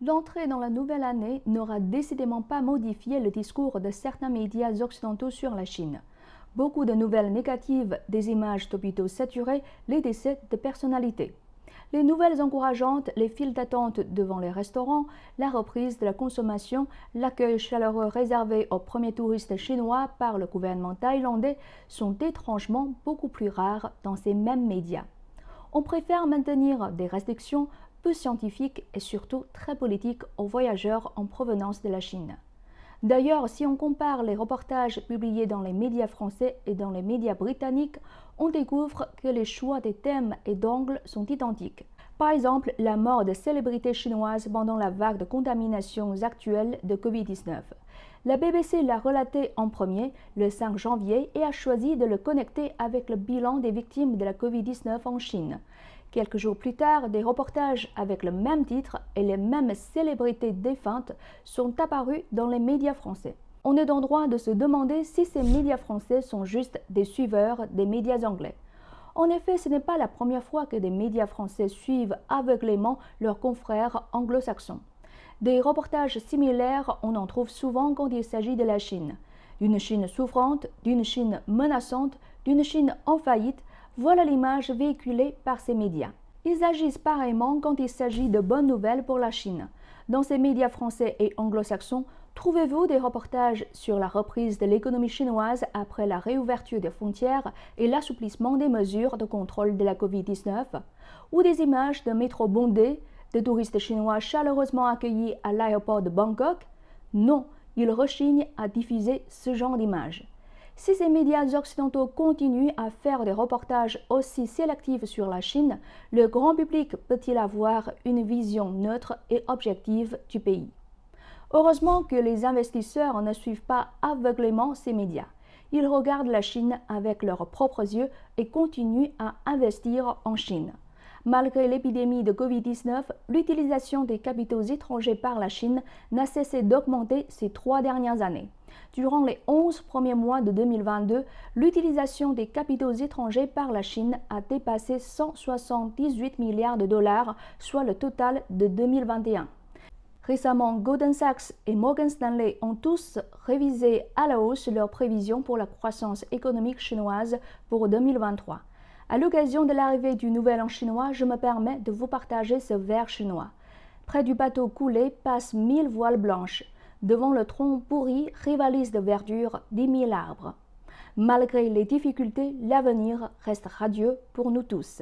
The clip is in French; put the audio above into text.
L'entrée dans la nouvelle année n'aura décidément pas modifié le discours de certains médias occidentaux sur la Chine. Beaucoup de nouvelles négatives, des images d'hôpitaux saturés, les décès de personnalités. Les nouvelles encourageantes, les files d'attente devant les restaurants, la reprise de la consommation, l'accueil chaleureux réservé aux premiers touristes chinois par le gouvernement thaïlandais sont étrangement beaucoup plus rares dans ces mêmes médias. On préfère maintenir des restrictions peu scientifiques et surtout très politiques aux voyageurs en provenance de la Chine. D'ailleurs, si on compare les reportages publiés dans les médias français et dans les médias britanniques, on découvre que les choix des thèmes et d'angles sont identiques. Par exemple, la mort de célébrités chinoises pendant la vague de contaminations actuelle de Covid-19. La BBC l'a relaté en premier le 5 janvier et a choisi de le connecter avec le bilan des victimes de la Covid-19 en Chine. Quelques jours plus tard, des reportages avec le même titre et les mêmes célébrités défuntes sont apparus dans les médias français. On est en droit de se demander si ces médias français sont juste des suiveurs des médias anglais. En effet, ce n'est pas la première fois que des médias français suivent aveuglément leurs confrères anglo-saxons. Des reportages similaires, on en trouve souvent quand il s'agit de la Chine. D'une Chine souffrante, d'une Chine menaçante, d'une Chine en faillite, voilà l'image véhiculée par ces médias. Ils agissent pareillement quand il s'agit de bonnes nouvelles pour la Chine. Dans ces médias français et anglo-saxons, trouvez-vous des reportages sur la reprise de l'économie chinoise après la réouverture des frontières et l'assouplissement des mesures de contrôle de la Covid-19, ou des images de métro bondés, de touristes chinois chaleureusement accueillis à l'aéroport de Bangkok? Non, ils rechignent à diffuser ce genre d'images. Si ces médias occidentaux continuent à faire des reportages aussi sélectifs sur la Chine, le grand public peut-il avoir une vision neutre et objective du pays? Heureusement que les investisseurs ne suivent pas aveuglément ces médias. Ils regardent la Chine avec leurs propres yeux et continuent à investir en Chine. Malgré l'épidémie de Covid-19, l'utilisation des capitaux étrangers par la Chine n'a cessé d'augmenter ces 3 dernières années. Durant les 11 premiers mois de 2022, l'utilisation des capitaux étrangers par la Chine a dépassé 178 milliards de dollars, soit le total de 2021. Récemment, Goldman Sachs et Morgan Stanley ont tous révisé à la hausse leurs prévisions pour la croissance économique chinoise pour 2023. À l'occasion de l'arrivée du Nouvel An chinois, je me permets de vous partager ce vers chinois. Près du bateau coulé passent 1000 voiles blanches. Devant le tronc pourri rivalisent de verdure 10 000 arbres. Malgré les difficultés, l'avenir reste radieux pour nous tous.